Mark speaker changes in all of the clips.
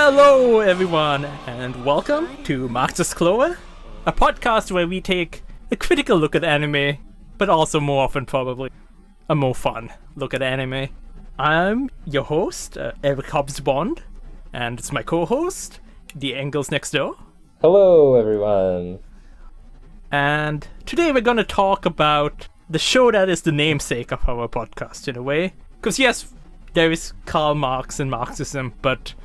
Speaker 1: Hello, everyone, and welcome to Black Clover, a podcast where we take a critical look at anime, but also more often, probably, a more fun look at anime. I'm your host, Eric Hobbs-Bond, and it's my co-host, The Angles Next Door.
Speaker 2: Hello, everyone.
Speaker 1: And today we're going to talk about the show that is the namesake of our podcast, in a way. Because yes, there is Karl Marx and Marxism, but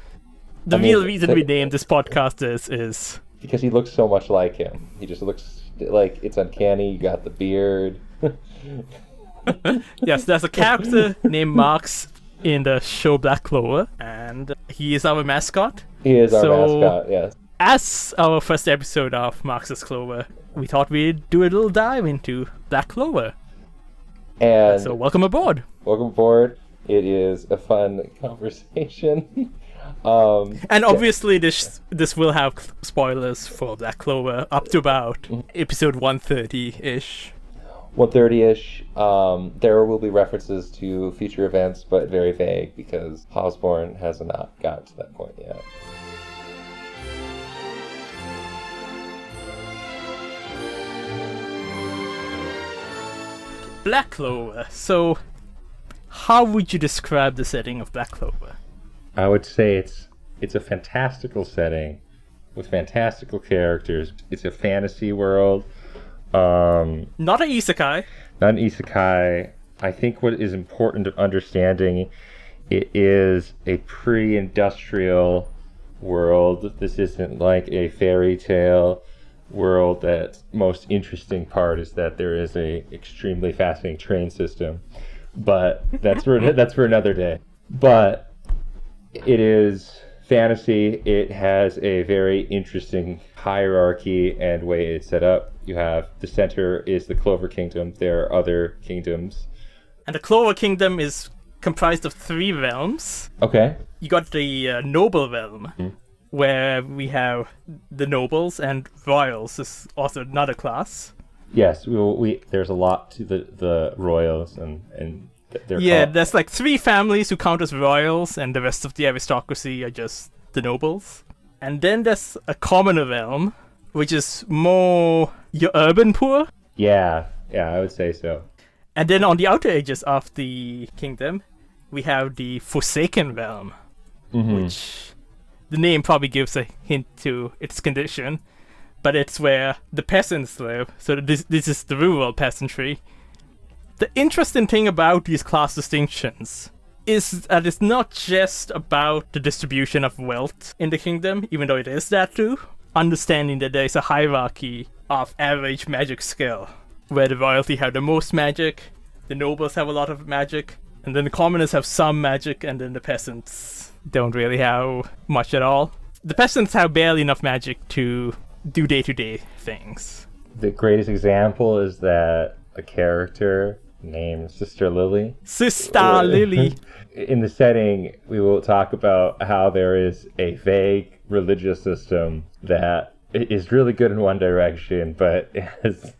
Speaker 1: the real reason we named this podcast is...
Speaker 2: because he looks so much like him. He just looks like it's uncanny. You got the beard.
Speaker 1: Yes, there's a character named Marx in the show Black Clover, and he is our mascot.
Speaker 2: He is our mascot, yes.
Speaker 1: As our first episode of Marx's Clover, we thought we'd do a little dive into Black Clover.
Speaker 2: And
Speaker 1: so welcome aboard.
Speaker 2: Welcome aboard. It is a fun conversation.
Speaker 1: And obviously this will have spoilers for Black Clover up to about episode 130-ish.
Speaker 2: 130-ish. There will be references to future events, but very vague because Osborne has not gotten to that point yet.
Speaker 1: Black Clover. So, how would you describe the setting of Black Clover?
Speaker 2: I would say it's a fantastical setting with fantastical characters. It's a fantasy world.
Speaker 1: Not an isekai.
Speaker 2: Not an isekai. I think what is important to understanding, it is a pre-industrial world. This isn't like a fairy tale world. That most interesting part is that there is a extremely fascinating train system. But that's for another day. But it is fantasy. It has a very interesting hierarchy and way it's set up. You have the center is the Clover Kingdom. There are other kingdoms.
Speaker 1: And the Clover Kingdom is comprised of 3 realms.
Speaker 2: Okay.
Speaker 1: You got the noble realm, where we have the nobles, and royals is also another class.
Speaker 2: Yes, there's a lot to the royals and
Speaker 1: there's like 3 families who count as royals, and the rest of the aristocracy are just the nobles. And then there's a commoner realm, which is more your urban poor.
Speaker 2: Yeah, I would say so.
Speaker 1: And then on the outer edges of the kingdom, we have the Forsaken realm, which the name probably gives a hint to its condition, but it's where the peasants live. So this is the rural peasantry. The interesting thing about these class distinctions is that it's not just about the distribution of wealth in the kingdom, even though it is that too. Understanding that there is a hierarchy of average magic skill, where the royalty have the most magic, the nobles have a lot of magic, and then the commoners have some magic, and then the peasants don't really have much at all. The peasants have barely enough magic to do day-to-day things.
Speaker 2: The greatest example is that a character named Sister Lily.
Speaker 1: Sister Lily!
Speaker 2: In the setting, we will talk about how there is a vague religious system that is really good in one direction, but is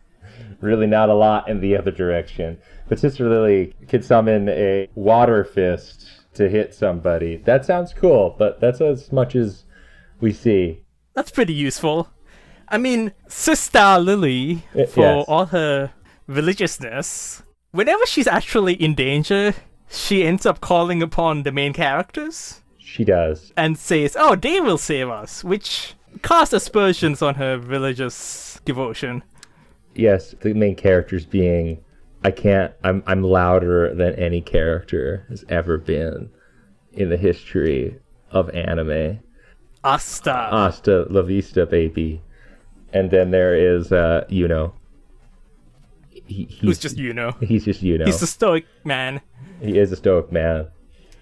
Speaker 2: really not a lot in the other direction. But Sister Lily could summon a water fist to hit somebody. That sounds cool, but that's as much as we see.
Speaker 1: That's pretty useful. I mean, Sister Lily, for all her religiousness, whenever she's actually in danger, she ends up calling upon the main characters.
Speaker 2: She does. And
Speaker 1: says, oh, they will save us, which casts aspersions on her religious devotion.
Speaker 2: Yes, the main characters being, I'm louder than any character has ever been in the history of anime.
Speaker 1: Asta
Speaker 2: La Vista, baby. And then there is, Yuno.
Speaker 1: Who's just Yuno.
Speaker 2: He's just Yuno.
Speaker 1: He's a stoic man.
Speaker 2: He is a stoic man.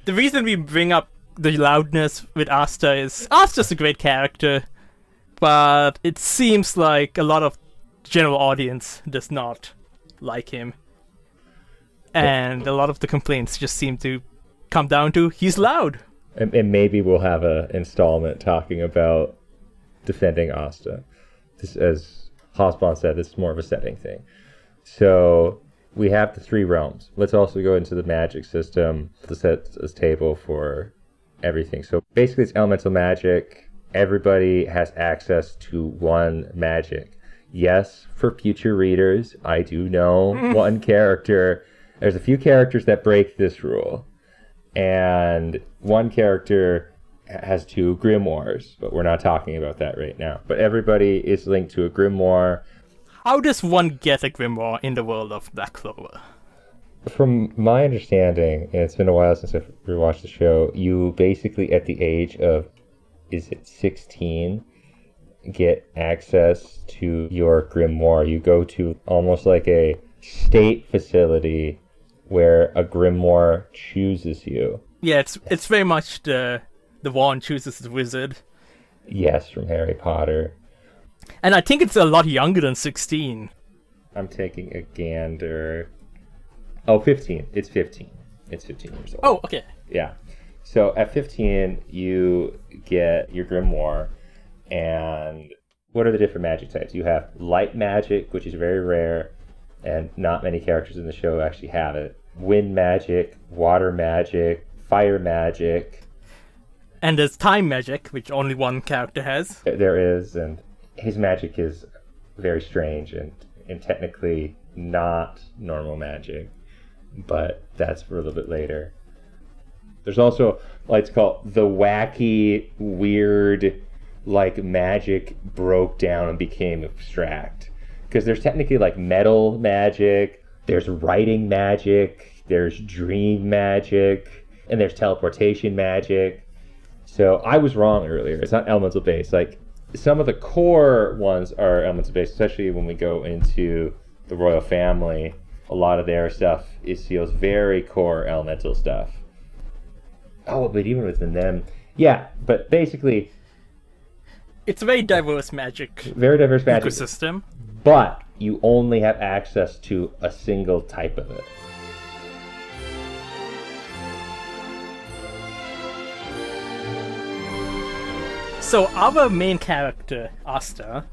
Speaker 1: The reason we bring up the loudness with Asta is Asta's a great character, but it seems like a lot of general audience does not like him. And a lot of the complaints just seem to come down to he's loud.
Speaker 2: And maybe we'll have an installment talking about defending Asta. This, as Hosbon said, this is more of a setting thing. So we have the 3 realms. Let's also go into the magic system to set this table for everything. So basically it's elemental magic. Everybody has access to one magic. Yes, for future readers, I do know one character. There's a few characters that break this rule. And one character has 2 grimoires, but we're not talking about that right now. But everybody is linked to a grimoire.
Speaker 1: How does one get a grimoire in the world of Black Clover?
Speaker 2: From my understanding, and it's been a while since I've rewatched the show, you basically at the age of, is it 16, get access to your grimoire. You go to almost like a state facility where a grimoire chooses you.
Speaker 1: Yeah, it's very much the wand chooses the wizard.
Speaker 2: Yes, from Harry Potter.
Speaker 1: And I think it's a lot younger than 16.
Speaker 2: I'm taking a gander. Oh, 15. It's 15. It's 15 years old.
Speaker 1: Oh, okay.
Speaker 2: Yeah. So at 15, you get your grimoire, and what are the different magic types? You have light magic, which is very rare, and not many characters in the show actually have it. Wind magic, water magic, fire magic.
Speaker 1: And there's time magic, which only one character has.
Speaker 2: There is, and his magic is very strange and technically not normal magic, but that's for a little bit later. There's also, like, it's called the wacky, weird, like, magic broke down and became abstract. Because there's technically, like, metal magic, there's writing magic, there's dream magic, and there's teleportation magic. So I was wrong earlier. It's not elemental based. Like, some of the core ones are elemental based, especially when we go into the royal family. A lot of their stuff feels very core elemental stuff. Oh, but even within them, yeah. But basically,
Speaker 1: it's a very diverse magic.
Speaker 2: Very diverse magic
Speaker 1: ecosystem.
Speaker 2: But you only have access to a single type of it.
Speaker 1: So our main character, Asta,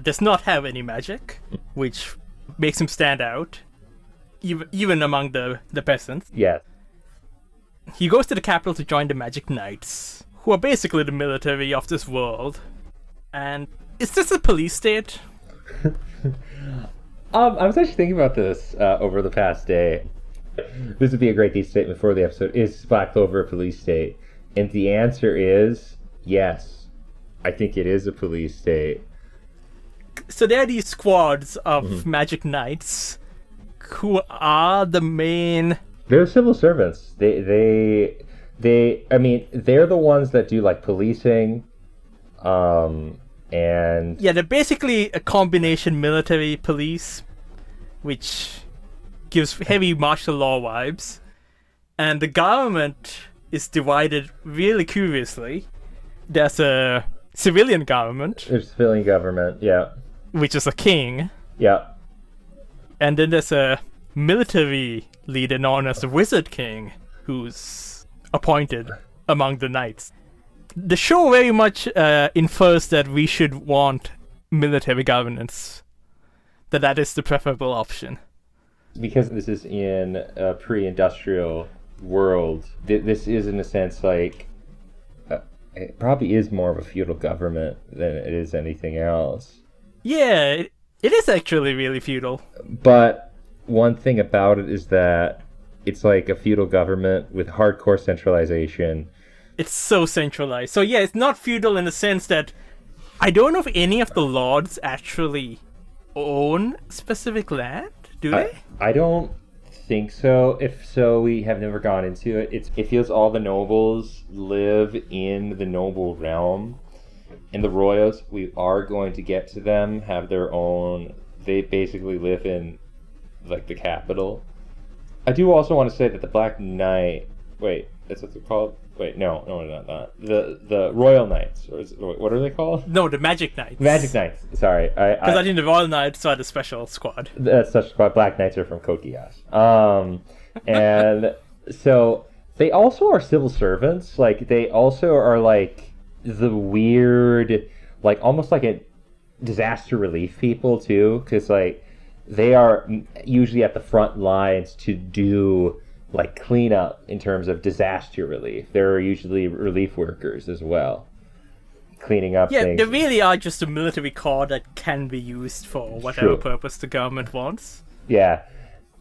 Speaker 1: does not have any magic, which makes him stand out, even among the peasants.
Speaker 2: Yes.
Speaker 1: He goes to the capital to join the Magic Knights, who are basically the military of this world. And is this a police state?
Speaker 2: I was actually thinking about this over the past day. This would be a great statement for the episode. Is Black Clover a police state? And the answer is yes. I think it is a police state.
Speaker 1: So there are these squads of Magic Knights who are the main...
Speaker 2: They're civil servants. I mean, they're the ones that do, like, policing, and...
Speaker 1: Yeah, they're basically a combination military police, which gives heavy martial law vibes. And the government is divided really curiously. There's a civilian government.
Speaker 2: There's a civilian government, yeah.
Speaker 1: Which is a king.
Speaker 2: Yeah.
Speaker 1: And then there's a military leader known as the Wizard King, who's appointed among the knights. The show very much infers that we should want military governance, that is the preferable option.
Speaker 2: Because this is in a pre-industrial world, this is in a sense like, it probably is more of a feudal government than it is anything else.
Speaker 1: Yeah, it is actually really feudal.
Speaker 2: But one thing about it is that it's like a feudal government with hardcore centralization.
Speaker 1: It's so centralized. So yeah, it's not feudal in the sense that I don't know if any of the lords actually own specific land. Do they?
Speaker 2: I don't think so. If so, we have never gone into it. It feels all the nobles live in the noble realm. And the royals, we are going to get to them, have their own... They basically live in, like, the capital. I do also want to say that the Black Knight... Wait, that's what they're called? Wait, no, not that. The Royal Knights, or what are they called?
Speaker 1: No, the Magic Knights.
Speaker 2: Magic Knights, sorry.
Speaker 1: Because I think the Royal Knights are the special squad.
Speaker 2: That's such a squad. Black Knights are from Code Geass. And so they also are civil servants. Like, they also are, like, the weird, like, almost like a disaster relief people, too. Because, like, they are usually at the front lines to do like cleanup in terms of disaster relief. There are usually relief workers as well, cleaning up things.
Speaker 1: They really are just a military corps that can be used for whatever purpose the government wants.
Speaker 2: Yeah,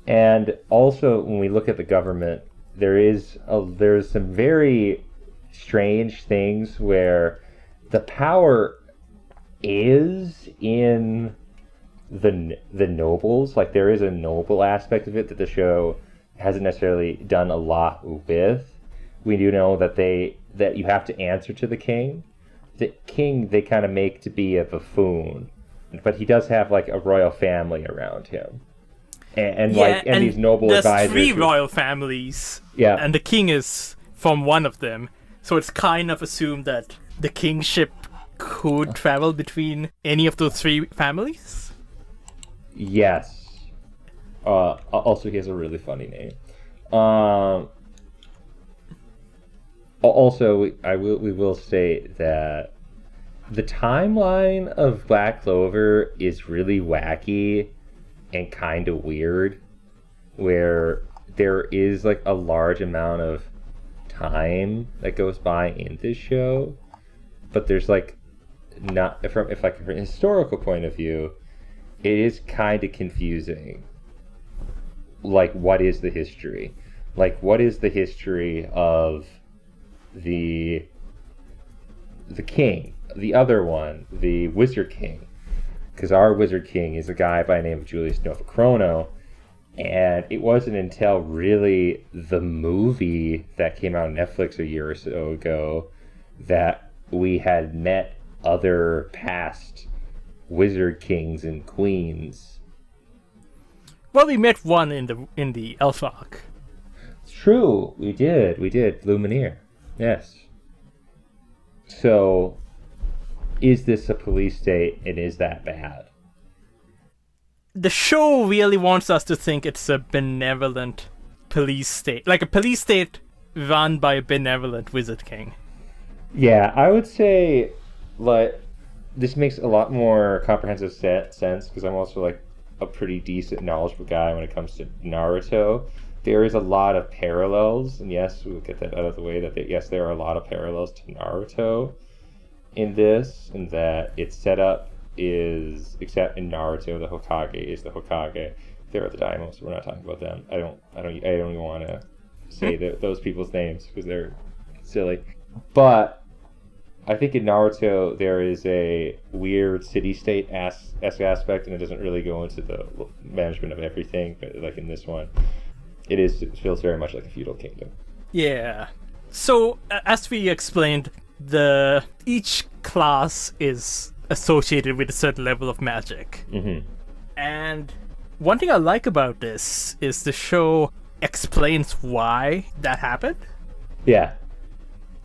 Speaker 2: and also when we look at the government, there's some very strange things where the power is in the nobles. Like, there is a noble aspect of it that the show hasn't necessarily done a lot with. We do know that you have to answer to the king. The king they kind of make to be a buffoon, but he does have like a royal family around him, and these noble advisors.
Speaker 1: There's 3 royal families, and the king is from one of them, so it's kind of assumed that the kingship could travel between any of those 3 families.
Speaker 2: Yes. Also, he has a really funny name. Also, we will state that the timeline of Black Clover is really wacky and kind of weird, where there is like a large amount of time that goes by in this show, but there's like not from a historical point of view, it is kind of confusing. Like, what is the history? Like, what is the history of the king, the other one, the Wizard King? Because our Wizard King is a guy by the name of Julius Novachrono, and it wasn't until really the movie that came out on Netflix a year or so ago that we had met other past Wizard Kings and Queens.
Speaker 1: Well, we met one in the Elf arc.
Speaker 2: It's true, we did, Lumineer. Yes. So, is this a police state, and is that bad?
Speaker 1: The show really wants us to think it's a benevolent police state. Like a police state run by a benevolent Wizard King.
Speaker 2: Yeah, I would say, like, this makes a lot more comprehensive sense, because I'm also, like, a pretty decent, knowledgeable guy when it comes to Naruto. There is a lot of parallels, and yes, we'll get that out of the way, that there are a lot of parallels to Naruto in this, and that its setup is, except in Naruto, the Hokage is the Hokage. There are the Daimos, we're not talking about them. I don't even want to say those people's names, because they're silly. But I think in Naruto there is a weird city-state esque aspect, and it doesn't really go into the management of everything. But like in this one, it feels very much like a feudal kingdom.
Speaker 1: Yeah. So as we explained, each class is associated with a certain level of magic.
Speaker 2: Mm-hmm.
Speaker 1: And one thing I like about this is the show explains why that happened.
Speaker 2: Yeah.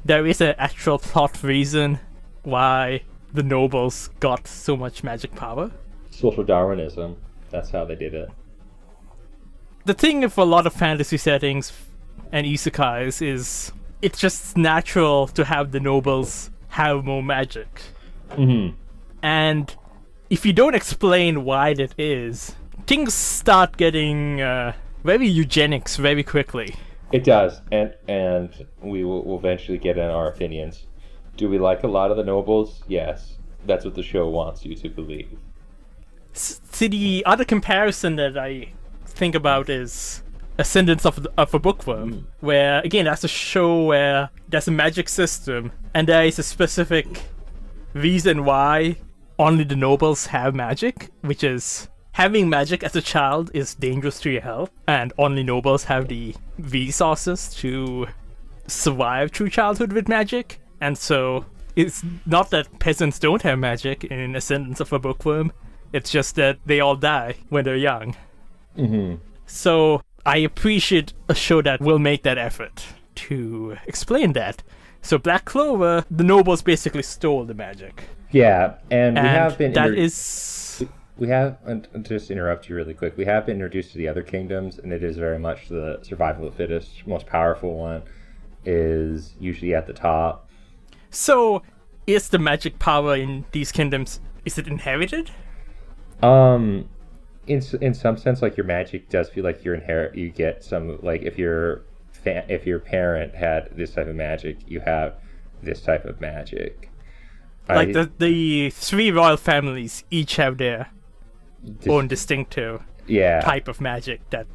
Speaker 1: There is an actual plot reason why the nobles got so much magic power.
Speaker 2: Social Darwinism. That's how they did it.
Speaker 1: The thing for a lot of fantasy settings and isekais is it's just natural to have the nobles have more magic.
Speaker 2: Mm-hmm.
Speaker 1: And if you don't explain why that is, things start getting very eugenics very quickly.
Speaker 2: It does, and we will eventually get in our opinions. Do we like a lot of the nobles? Yes. That's what the show wants you to believe.
Speaker 1: See, the other comparison that I think about is Ascendance of a Bookworm, where, again, that's a show where there's a magic system, and there is a specific reason why only the nobles have magic, which is having magic as a child is dangerous to your health, and only nobles have the resources to survive through childhood with magic. And so it's not that peasants don't have magic in Ascendance of a Bookworm, it's just that they all die when they're young.
Speaker 2: Mm-hmm.
Speaker 1: So I appreciate a show that will make that effort to explain that. So Black Clover, the nobles basically stole the magic.
Speaker 2: Yeah, and we have been... We have, and just to interrupt you really quick, we have been introduced to the other kingdoms, and it is very much the survival of the fittest. Most powerful one is usually at the top.
Speaker 1: So, is the magic power in these kingdoms, is it inherited?
Speaker 2: in some sense, like your magic does feel like you get some, like if your parent had this type of magic, you have this type of magic.
Speaker 1: Like the three royal families each have their own distinctive type of magic that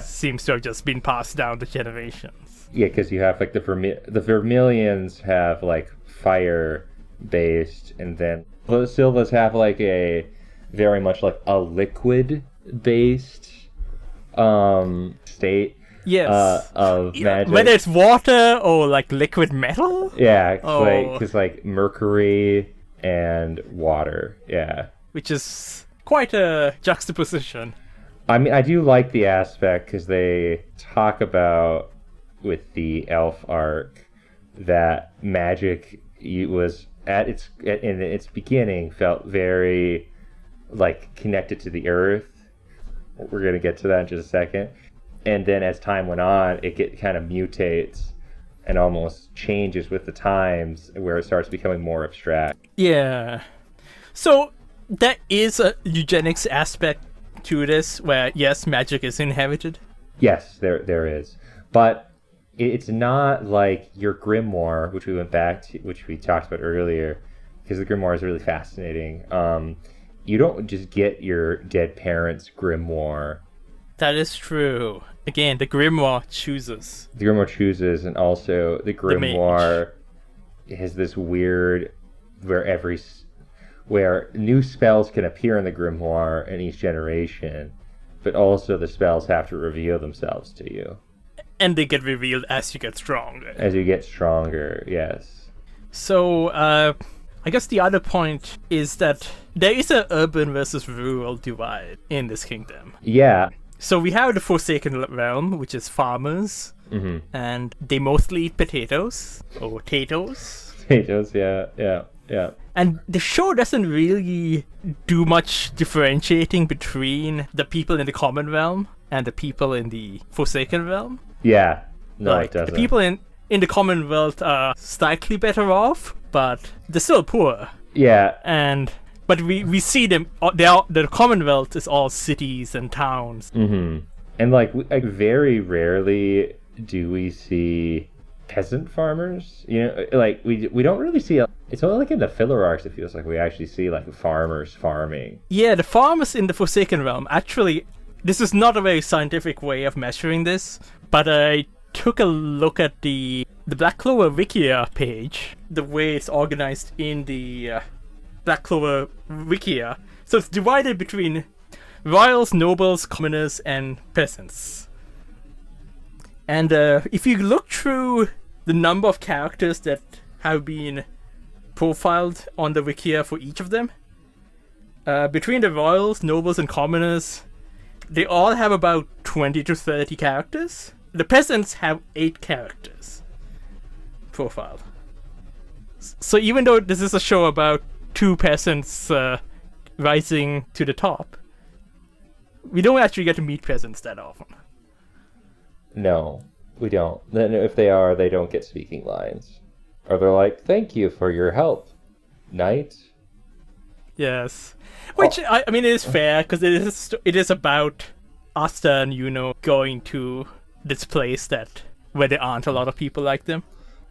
Speaker 1: seems to have just been passed down to generations.
Speaker 2: Yeah, because you have like the Vermilions have like fire based, and then the Silvas have like a very much like a liquid based state.
Speaker 1: Yes.
Speaker 2: Of magic.
Speaker 1: Whether it's water or like liquid metal?
Speaker 2: Yeah, because like mercury and water. Yeah.
Speaker 1: Which is quite a juxtaposition.
Speaker 2: I mean, I do like the aspect because they talk about with the elf arc that magic was in its beginning felt very like connected to the earth. We're gonna get to that in just a second. And then as time went on, it kind of mutates and almost changes with the times, where it starts becoming more abstract.
Speaker 1: Yeah. So there is a eugenics aspect to this, where yes, magic is inherited.
Speaker 2: Yes, there is, but it's not like your grimoire, which we went back to, which we talked about earlier, because the grimoire is really fascinating. You don't just get your dead parents' grimoire.
Speaker 1: That is true. Again, the grimoire chooses.
Speaker 2: The grimoire chooses, and also the grimoire has this weird, where new spells can appear in the grimoire in each generation, but also the spells have to reveal themselves to you.
Speaker 1: And they get revealed as you get stronger.
Speaker 2: As you get stronger, yes.
Speaker 1: So, I guess the other point is that there is an urban versus rural divide in this kingdom.
Speaker 2: Yeah.
Speaker 1: So we have the Forsaken Realm, which is farmers, and they mostly eat potatoes, or potatoes.
Speaker 2: Potatoes, yeah.
Speaker 1: And the show doesn't really do much differentiating between the people in the Common Realm and the people in the Forsaken Realm.
Speaker 2: Yeah, no, it doesn't.
Speaker 1: The people in the Commonwealth are slightly better off, but they're still poor.
Speaker 2: Yeah.
Speaker 1: But we see them, the Commonwealth is all cities and towns.
Speaker 2: Mm-hmm. And like very rarely do we see peasant farmers. You know, like we don't really see, it's only like in the filler arcs it feels like we actually see like farmers farming.
Speaker 1: Yeah, the farmers in the Forsaken Realm, actually, this is not a very scientific way of measuring this, but I took a look at the Black Clover Wikia page, the way it's organized in the Black Clover Wikia. So it's divided between royals, nobles, commoners, and peasants. And if you look through the number of characters that have been profiled on the Wikia for each of them, between the royals, nobles, and commoners, they all have about 20 to 30 characters. The peasants have 8 characters profiled. So even though this is a show about 2 peasants rising to the top, we don't actually get to meet peasants that often.
Speaker 2: No, we don't. Then if they are, they don't get speaking lines. Or they're like, "Thank you for your help, knight."
Speaker 1: Yes. Which, I mean, it is fair, because it is about Asta and Yuno going to this place where there aren't a lot of people like them.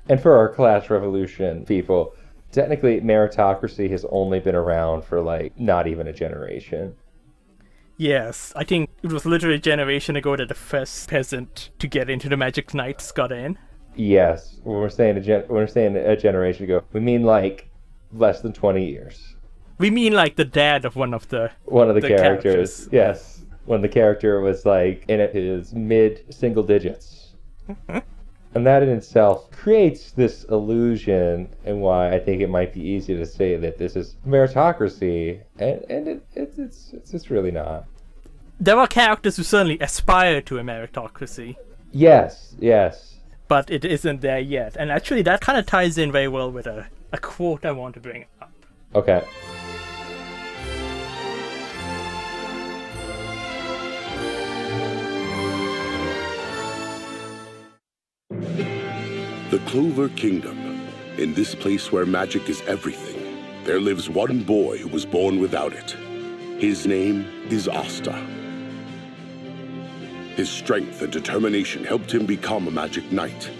Speaker 2: And for our class revolution people, technically meritocracy has only been around for like not even a generation.
Speaker 1: Yes, I think it was literally a generation ago that the first peasant to get into the Magic Knights got in.
Speaker 2: Yes, when we're saying a generation ago, we mean like less than 20 years.
Speaker 1: We mean like the dad of one of the
Speaker 2: characters. Yes, when the character was like in his mid single digits. And that in itself creates this illusion, and why I think it might be easy to say that this is meritocracy, and it's just really not.
Speaker 1: There are characters who certainly aspire to a meritocracy.
Speaker 2: Yes.
Speaker 1: But it isn't there yet. And actually that kind of ties in very well with a quote I want to bring up.
Speaker 2: Okay.
Speaker 3: The Clover Kingdom. In this place where magic is everything, there lives one boy who was born without it. His name is Asta. His strength and determination helped him become a magic knight.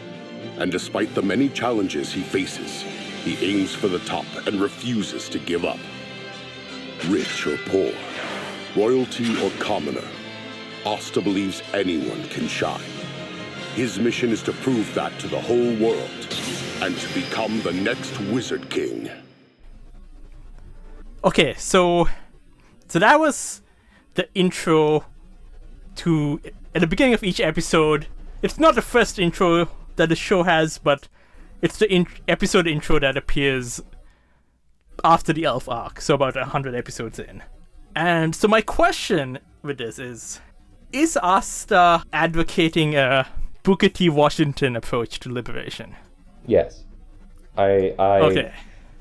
Speaker 3: And despite the many challenges he faces, he aims for the top and refuses to give up. Rich or poor, royalty or commoner, Asta believes anyone can shine. His mission is to prove that to the whole world and to become the next Wizard King.
Speaker 1: Okay, so that was the intro to, at the beginning of each episode. It's not the first intro that the show has, but it's the episode intro that appears after the Elf arc, so about 100 episodes in. And so my question with this is Asta advocating a Booker T. Washington approach to liberation?
Speaker 2: Yes.
Speaker 1: Okay.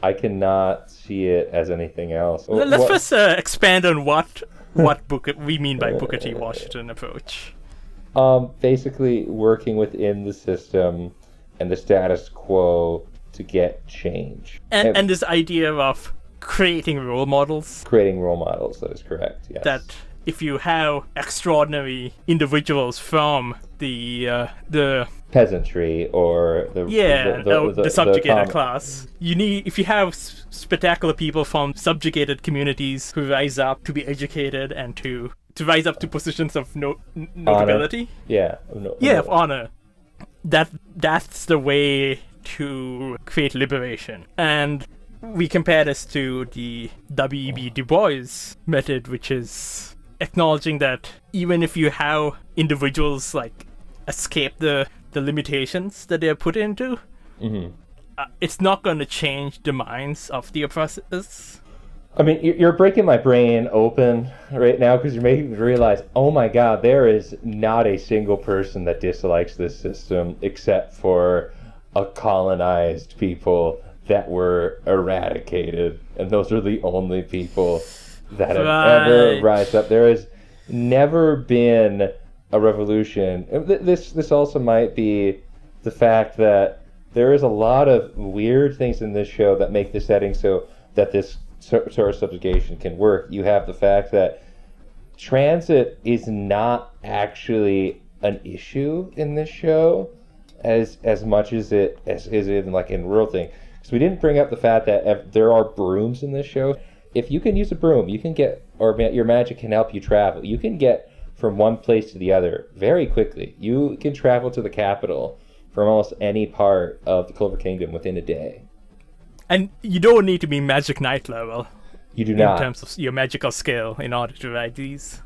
Speaker 2: I cannot see it as anything else.
Speaker 1: Let's first expand on what we mean by Booker T. Washington approach.
Speaker 2: Basically working within the system and the status quo to get change.
Speaker 1: And this idea of creating role models.
Speaker 2: Creating role models, that is correct, yes.
Speaker 1: That if you have extraordinary individuals from the
Speaker 2: peasantry or
Speaker 1: the subjugated class, if you have spectacular people from subjugated communities who rise up to be educated and to rise up to positions of notability. Of honor. That's the way to create liberation. And we compare this to the W.E.B. Du Bois method, which is acknowledging that even if you have individuals like escape the limitations that they're put into, it's not going to change the minds of the oppressors.
Speaker 2: I mean, you're breaking my brain open right now because you're making me realize, oh my god, there is not a single person that dislikes this system except for a colonized people that were eradicated. And those are the only people that have ever rise up. There has never been a revolution. This also might be the fact that there is a lot of weird things in this show that make the setting so that this sort of subjugation can work. You have the fact that transit is not actually an issue in this show as much as it is in rural thing. Because we didn't bring up the fact that there are brooms in this show. If you can use a broom, you can get, or your magic can help you travel. You can get from one place to the other very quickly. You can travel to the capital from almost any part of the Clover Kingdom within a day.
Speaker 1: And you don't need to be Magic Knight level.
Speaker 2: You do not.
Speaker 1: In terms of your magical skill in order to ride these.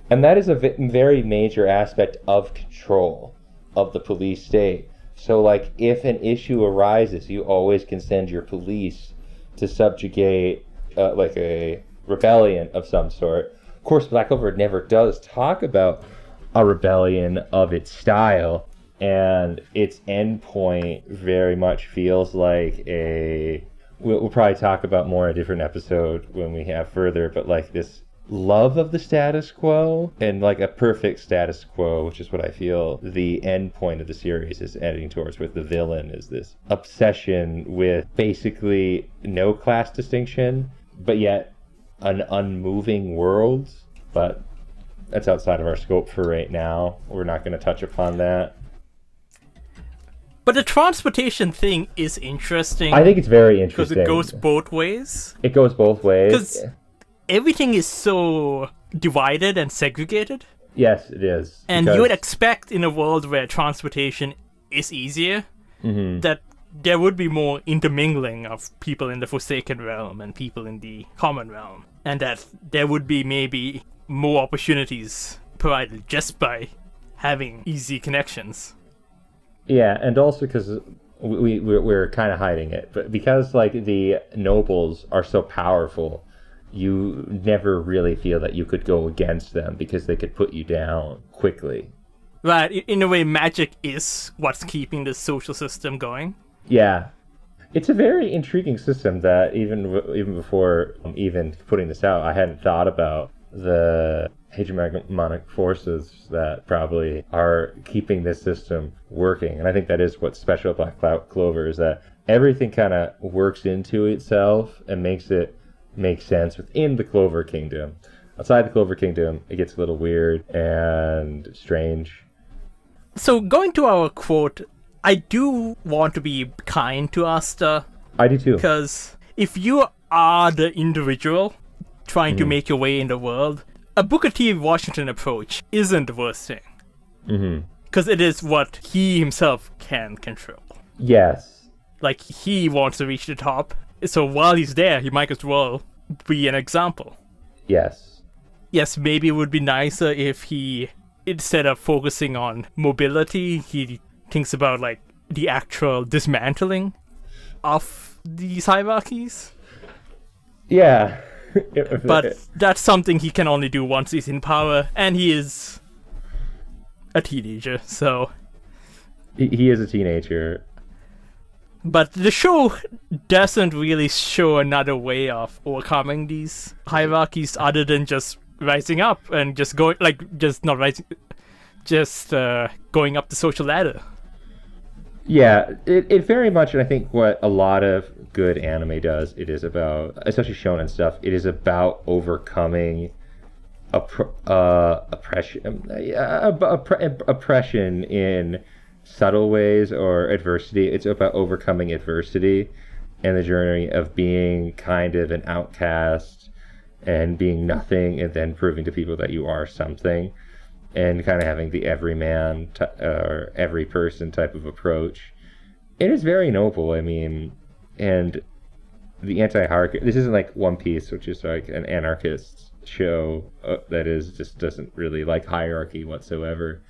Speaker 2: And that is a very major aspect of control of the police state. So, if an issue arises, you always can send your police to subjugate, a rebellion of some sort. Of course, Black Clover never does talk about a rebellion of its style, and its endpoint very much feels like we'll probably talk about more in a different episode when we have further, but this love of the status quo and a perfect status quo, which is what I feel the end point of the series is heading towards with the villain, is this obsession with basically no class distinction, but yet an unmoving world. But that's outside of our scope for right now. We're not going to touch upon that.
Speaker 1: But the transportation thing is interesting.
Speaker 2: I think it's very interesting.
Speaker 1: Because it goes both ways.
Speaker 2: It goes both ways.
Speaker 1: Because everything is so divided and segregated.
Speaker 2: Yes, it is.
Speaker 1: And you would expect in a world where transportation is easier, that there would be more intermingling of people in the Forsaken Realm and people in the Common Realm. And that there would be maybe more opportunities provided just by having easy connections.
Speaker 2: Yeah, and also because we're kind of hiding it. But because the nobles are so powerful, you never really feel that you could go against them because they could put you down quickly.
Speaker 1: Right, in a way, magic is what's keeping the social system going.
Speaker 2: Yeah. It's a very intriguing system that even before even putting this out, I hadn't thought about the hegemonic forces that probably are keeping this system working. And I think that is what's special about Black Clover, is that everything kind of works into itself and makes it make sense within the Clover Kingdom. Outside the Clover Kingdom, it gets a little weird and strange.
Speaker 1: So going to our quote, I do want to be kind to Asta.
Speaker 2: I do too.
Speaker 1: Because if you are the individual trying to make your way in the world, a Booker T. Washington approach isn't the worst thing. Because it is what he himself can control.
Speaker 2: Yes.
Speaker 1: Like, he wants to reach the top, so while he's there, he might as well be an example.
Speaker 2: Yes.
Speaker 1: Yes, maybe it would be nicer if he, instead of focusing on mobility, he thinks about, like, the actual dismantling of these hierarchies.
Speaker 2: Yeah.
Speaker 1: But that's something he can only do once he's in power, and he is a teenager, so...
Speaker 2: He is a teenager.
Speaker 1: But the show doesn't really show another way of overcoming these hierarchies other than just rising up and just going, like, just not rising, just going up the social ladder.
Speaker 2: Yeah, it very much, and I think what a lot of good anime does, it is about, especially shonen stuff, it is about overcoming oppression in subtle ways or adversity. It's about overcoming adversity and the journey of being kind of an outcast and being nothing and then proving to people that you are something, and kind of having the everyman or every person type of approach. It is very noble. I mean, and the anti-hierarchy, this isn't like One Piece, which is like an anarchist show that is just doesn't really like hierarchy whatsoever.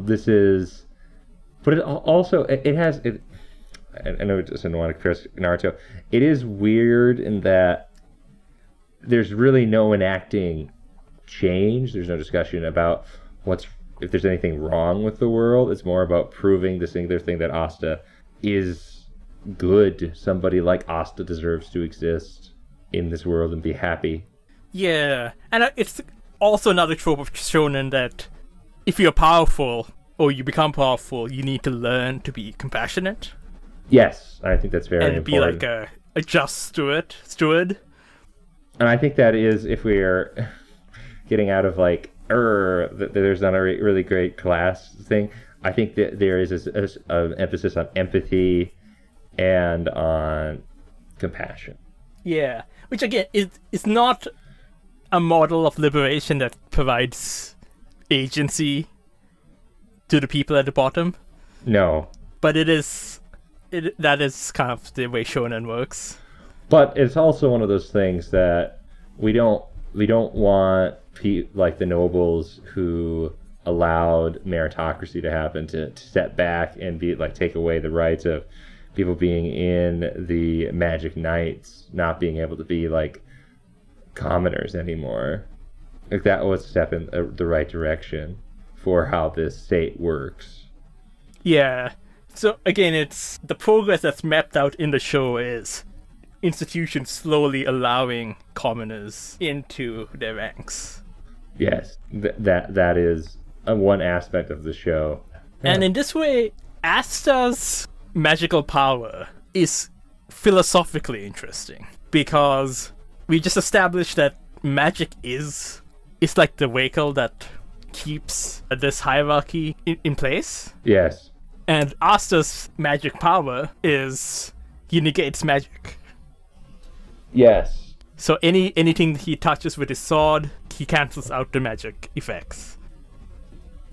Speaker 2: This is, but it also it has it. I know it doesn't want to compare Naruto. It is weird in that there's really no enacting change. There's no discussion about if there's anything wrong with the world. It's more about proving this singular thing that Asta is good. Somebody like Asta deserves to exist in this world and be happy.
Speaker 1: Yeah, and it's also another trope of shonen that if you're powerful or you become powerful, you need to learn to be compassionate.
Speaker 2: Yes, I think that's very important.
Speaker 1: And be like a just steward.
Speaker 2: And I think that is, if we're getting out of like, there's not a really great class thing, I think that there is an emphasis on empathy and on compassion.
Speaker 1: Yeah, which again, is not a model of liberation that provides agency to the people at the bottom.
Speaker 2: No.
Speaker 1: But that is kind of the way shonen works.
Speaker 2: But it's also one of those things that we don't want like the nobles who allowed meritocracy to happen to step back and be like take away the rights of people being in the Magic Knights not being able to be like commoners anymore. Like that was a step in the right direction for how this state works.
Speaker 1: Yeah. So again, it's the progress that's mapped out in the show is institutions slowly allowing commoners into their ranks.
Speaker 2: Yes, that is one aspect of the show.
Speaker 1: And in this way, Asta's magical power is philosophically interesting because we just established that magic is like the vehicle that keeps this hierarchy in place.
Speaker 2: Yes.
Speaker 1: And Asta's magic power is he negates magic.
Speaker 2: Yes.
Speaker 1: So anything he touches with his sword, he cancels out the magic effects.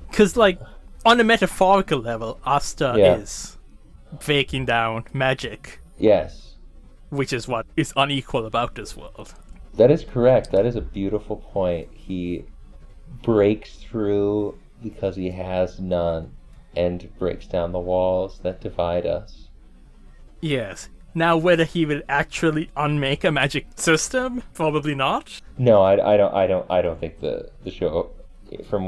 Speaker 1: Because, like, on a metaphorical level, Asta is breaking down magic.
Speaker 2: Yes.
Speaker 1: Which is what is unequal about this world.
Speaker 2: That is correct. That is a beautiful point. He breaks through because he has none and breaks down the walls that divide us.
Speaker 1: Yes. Now, whether he will actually unmake a magic system, probably not.
Speaker 2: No, I don't think the show, from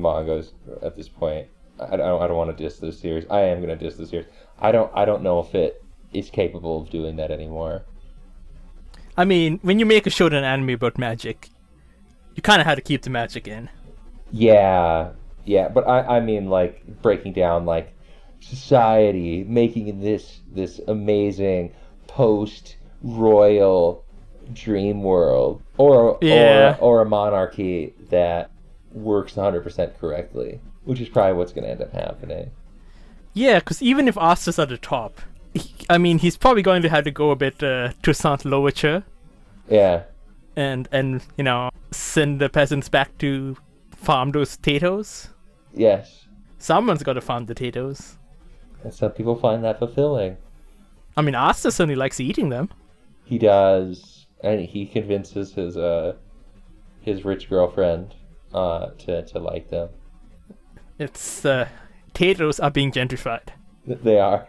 Speaker 2: mangas at this point, I don't want to diss this series. I am going to diss this series. I don't know if it is capable of doing that anymore.
Speaker 1: I mean, when you make a shonen anime about magic, you kind of had to keep the magic in. Yeah, but I mean, like, breaking down, like, society, making this amazing post-royal
Speaker 2: dream world or a monarchy that works 100% correctly, which is probably what's going to end up happening.
Speaker 1: Yeah, because even if Asta's at the top, he's probably going to have to go a bit Toussaint Louverture.
Speaker 2: Yeah.
Speaker 1: And send the peasants back to farm those potatoes.
Speaker 2: Yes.
Speaker 1: Someone's got to farm the potatoes.
Speaker 2: And some people find that fulfilling.
Speaker 1: I mean, Asta certainly likes eating them.
Speaker 2: He does, and he convinces his rich girlfriend to like them.
Speaker 1: It's potatoes are being gentrified.
Speaker 2: They are.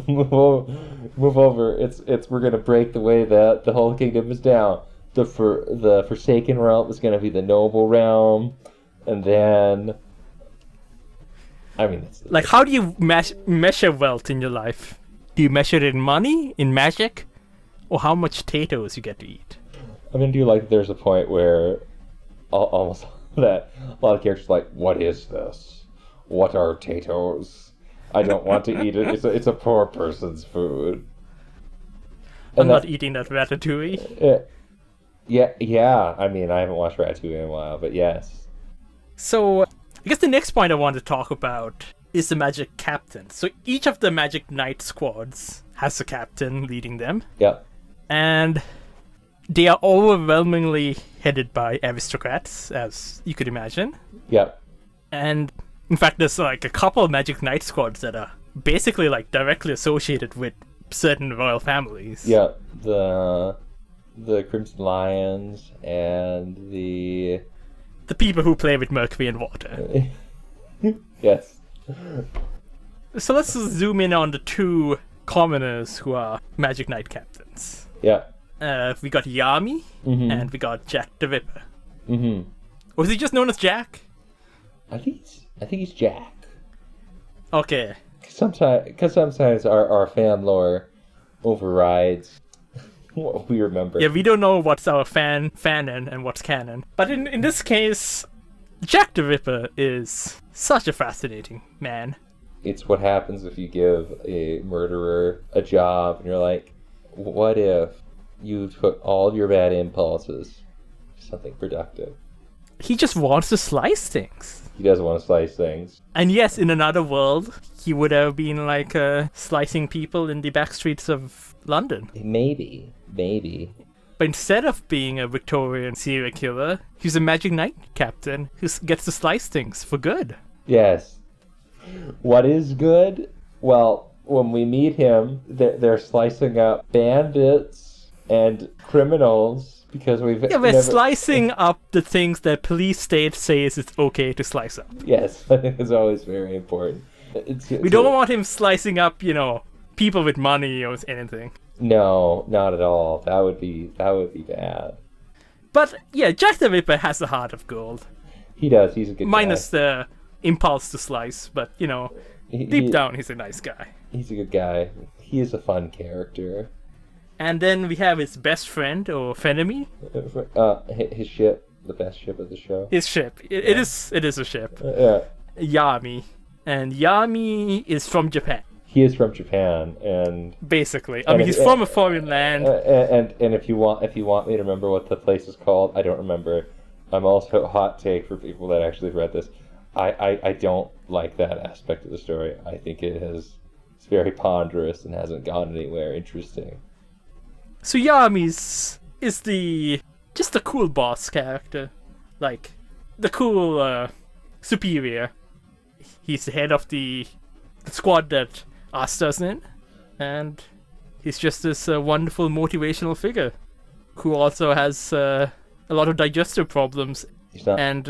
Speaker 2: Move over. It's we're gonna break the way that the whole kingdom is down. The Forsaken realm is gonna be the noble realm, and then. I mean,
Speaker 1: like, how do you measure wealth in your life? Do you measure it in money, in magic, or how much potatoes you get to eat?
Speaker 2: I mean, do you like? There's a point where almost that a lot of characters are like, what is this? What are potatoes? I don't want to eat it. It's a poor person's food.
Speaker 1: I'm not eating that ratatouille.
Speaker 2: Yeah. I mean, I haven't watched Ratatouille in a while, but yes.
Speaker 1: So, I guess the next point I want to talk about is the Magic Captain. So each of the Magic Knight squads has a captain leading them.
Speaker 2: Yep.
Speaker 1: And they are overwhelmingly headed by aristocrats, as you could imagine.
Speaker 2: Yep.
Speaker 1: And in fact, there's like a couple of Magic Knight squads that are basically like directly associated with certain royal families.
Speaker 2: Yep. The Crimson Lions and the
Speaker 1: people who play with Mercury and water.
Speaker 2: Yes.
Speaker 1: So let's zoom in on the two commoners who are Magic Knight captains.
Speaker 2: Yeah.
Speaker 1: We got Yami and we got Jack the Ripper.
Speaker 2: Mm-hmm.
Speaker 1: Or is he just known as Jack?
Speaker 2: I think he's Jack.
Speaker 1: Okay.
Speaker 2: Because sometimes our fan lore overrides what we remember.
Speaker 1: Yeah, we don't know what's our fanon and what's canon. But in this case, Jack the Ripper is such a fascinating man.
Speaker 2: It's what happens if you give a murderer a job and you're like, what if you took all your bad impulses to something productive?
Speaker 1: He just wants to slice things.
Speaker 2: He doesn't want to slice things.
Speaker 1: And yes, in another world, he would have been like slicing people in the back streets of London.
Speaker 2: Maybe.
Speaker 1: But instead of being a Victorian serial killer, he's a Magic Knight captain who gets to slice things for good.
Speaker 2: Yes. What is good? Well, when we meet him, they're slicing up bandits and criminals because
Speaker 1: we're slicing up the things that police state says it's okay to slice up.
Speaker 2: Yes, I think it's always very important.
Speaker 1: We don't want him slicing up, people with money or anything.
Speaker 2: No, not at all. That would be bad.
Speaker 1: But yeah, Jack the Ripper has a heart of gold.
Speaker 2: He does. He's a good guy.
Speaker 1: Minus the impulse to slice, but deep down he's a nice guy.
Speaker 2: He's a good guy. He is a fun character.
Speaker 1: And then we have his best friend or frenemy.
Speaker 2: His ship, the best ship of the show.
Speaker 1: His ship. It is a ship.
Speaker 2: Yeah.
Speaker 1: Yami, and Yami is from Japan.
Speaker 2: He is from Japan, and
Speaker 1: basically, he's from a foreign land.
Speaker 2: And if you want me to remember what the place is called, I don't remember. I'm also a hot take for people that actually read this. I don't like that aspect of the story. I think it's very ponderous and hasn't gone anywhere interesting.
Speaker 1: So Yami's is just a cool boss character, like the cool superior. He's the head of the squad that Asta's in, and he's just this wonderful motivational figure who also has a lot of digestive problems. And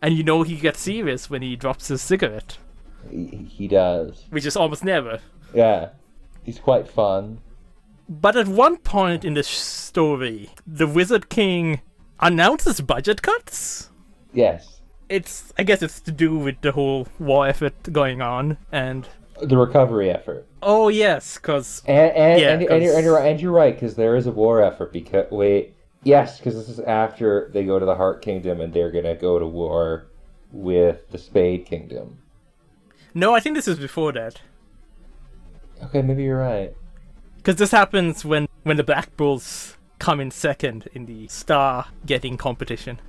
Speaker 1: he gets serious when he drops his cigarette.
Speaker 2: He does.
Speaker 1: Which is almost never.
Speaker 2: Yeah. He's quite fun.
Speaker 1: But at one point in the story, the Wizard King announces budget cuts?
Speaker 2: Yes.
Speaker 1: I guess it's to do with the whole war effort going on, and
Speaker 2: the recovery effort.
Speaker 1: Oh yes, because
Speaker 2: and you're right, because there is a war effort. Because this is after they go to the Heart Kingdom and they're gonna go to war with the Spade Kingdom.
Speaker 1: No, I think this is before that.
Speaker 2: Okay, maybe you're right.
Speaker 1: Because this happens when the Black Bulls come in second in the star getting competition.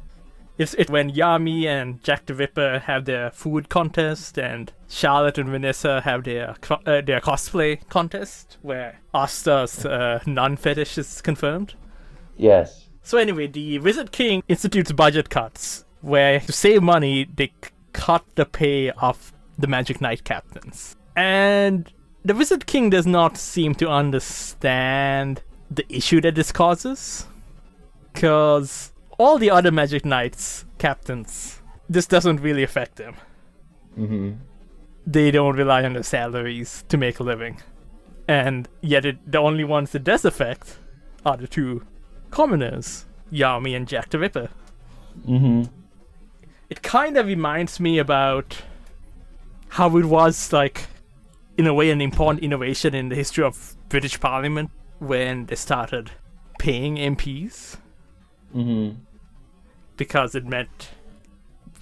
Speaker 1: It's when Yami and Jack the Ripper have their food contest, and Charlotte and Vanessa have their cosplay contest, where Asta's nun fetish is confirmed.
Speaker 2: Yes.
Speaker 1: So anyway, the Wizard King institutes budget cuts, where to save money, they cut the pay of the Magic Knight captains. And the Wizard King does not seem to understand the issue that this causes, because all the other Magic Knights captains, this doesn't really affect them.
Speaker 2: Mm-hmm.
Speaker 1: They don't rely on their salaries to make a living. And yet the only ones it does affect are the two commoners, Yami and Jack the Ripper.
Speaker 2: Mm-hmm.
Speaker 1: It kind of reminds me about how it was, like, in a way, an important innovation in the history of British Parliament when they started paying MPs.
Speaker 2: Mm-hmm.
Speaker 1: Because it meant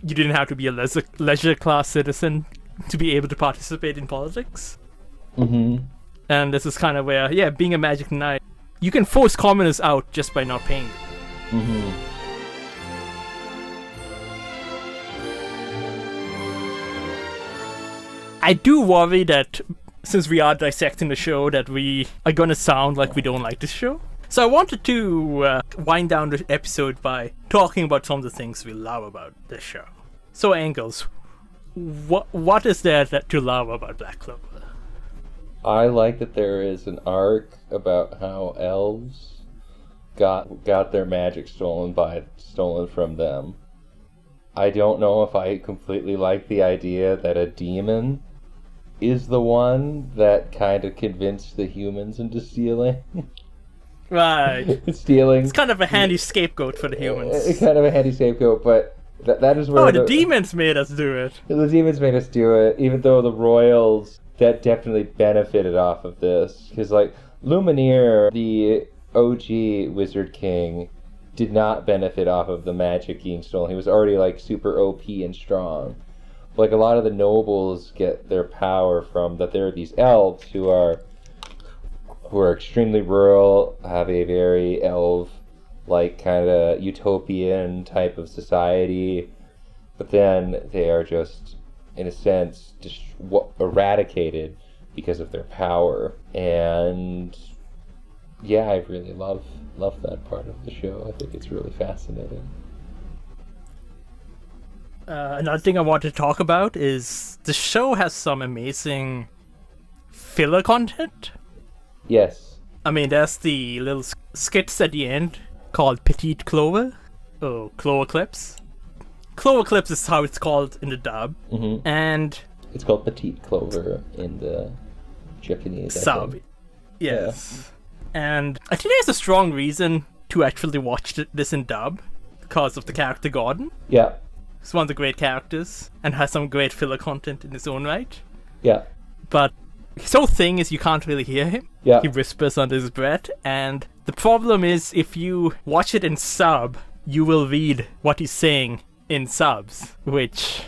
Speaker 1: you didn't have to be a leisure class citizen to be able to participate in politics.
Speaker 2: Mm-hmm.
Speaker 1: And this is kind of where, being a Magic Knight, you can force commoners out just by not paying them.
Speaker 2: Mm-hmm.
Speaker 1: I do worry that since we are dissecting the show, that we are going to sound like we don't like this show. So I wanted to wind down the episode by talking about some of the things we love about this show. So Angles, what is there to love about Black Clover?
Speaker 2: I like that there is an arc about how elves got their magic stolen from them. I don't know if I completely like the idea that a demon is the one that kind of convinced the humans into stealing.
Speaker 1: Right.
Speaker 2: Stealing.
Speaker 1: It's kind of a handy scapegoat for the humans.
Speaker 2: It's kind of a handy scapegoat, but that is where...
Speaker 1: Oh, the demons made us do it.
Speaker 2: The demons made us do it, even though the royals, that definitely benefited off of this. Because, like, Lumineer, the OG Wizard King, did not benefit off of the magic being stolen. He was already, like, super OP and strong. Like, a lot of the nobles get their power from that there are these elves who are extremely rural, have a very elf-like kind of utopian type of society, but then they are just, in a sense, just eradicated because of their power. And yeah, I really love that part of the show. I think it's really fascinating.
Speaker 1: Another thing I want to talk about is the show has some amazing filler content.
Speaker 2: Yes.
Speaker 1: I mean, there's the little skits at the end called Petite Clover. Oh, Clover Clips. Clover Clips is how it's called in the dub.
Speaker 2: Mm-hmm.
Speaker 1: And
Speaker 2: it's called Petite Clover in the Japanese
Speaker 1: sub. Yes. Yeah. And I think there's a strong reason to actually watch this in dub because of the character Gordon.
Speaker 2: Yeah.
Speaker 1: He's one of the great characters and has some great filler content in his own right.
Speaker 2: Yeah.
Speaker 1: But his whole thing is you can't really hear him.
Speaker 2: Yeah.
Speaker 1: He whispers under his breath, and the problem is if you watch it in sub, you will read what he's saying in subs, which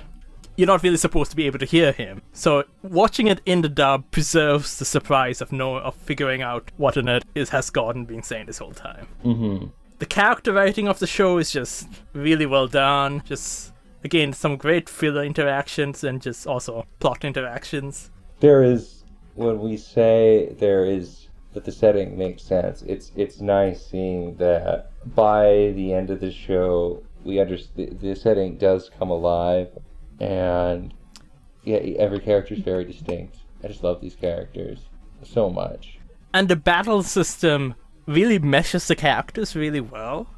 Speaker 1: you're not really supposed to be able to hear him. So watching it in the dub preserves the surprise of figuring out what on earth has Gordon been saying this whole time.
Speaker 2: Mm-hmm.
Speaker 1: The character writing of the show is just really well done. Just, again, some great filler interactions and just also plot interactions.
Speaker 2: There is, when we say there is, that the setting makes sense, it's nice seeing that by the end of the show, we understand the setting does come alive, and yeah, every character is very distinct. I just love these characters so much.
Speaker 1: And the battle system really meshes the characters really well.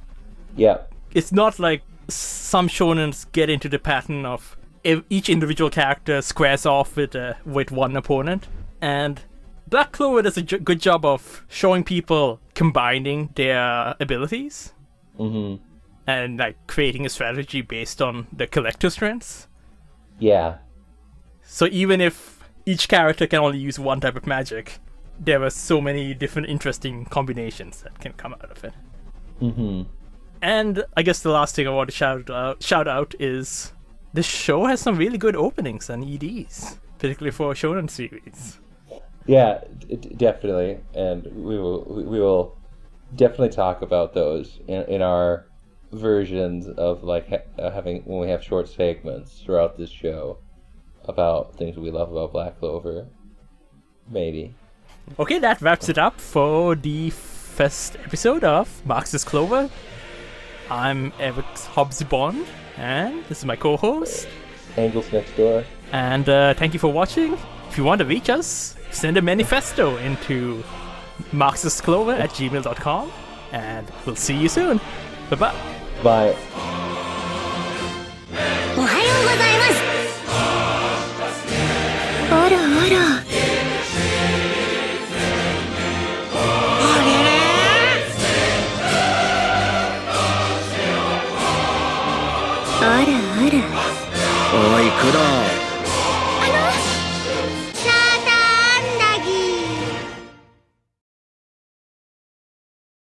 Speaker 2: Yeah.
Speaker 1: It's not like some shonens get into the pattern of each individual character squares off with one opponent. And Black Clover does a good job of showing people combining their abilities.
Speaker 2: Mm-hmm.
Speaker 1: And like creating a strategy based on the collector strengths.
Speaker 2: Yeah.
Speaker 1: So even if each character can only use one type of magic, there are so many different interesting combinations that can come out of it.
Speaker 2: Mm-hmm.
Speaker 1: And I guess the last thing I want to shout out is this show has some really good openings and EDs, particularly for a shonen series.
Speaker 2: Yeah, definitely, and we will definitely talk about those in our versions of like having when we have short segments throughout this show about things we love about Black Clover. Maybe.
Speaker 1: Okay, that wraps it up for the first episode of Marx's Clover. I'm Eric Hobbs Bond, and this is my co-host,
Speaker 2: Angels Next Door.
Speaker 1: And thank you for watching. If you want to reach us, send a manifesto into marxisclover@gmail.com, and we'll see you soon. Bye-bye.
Speaker 2: Bye.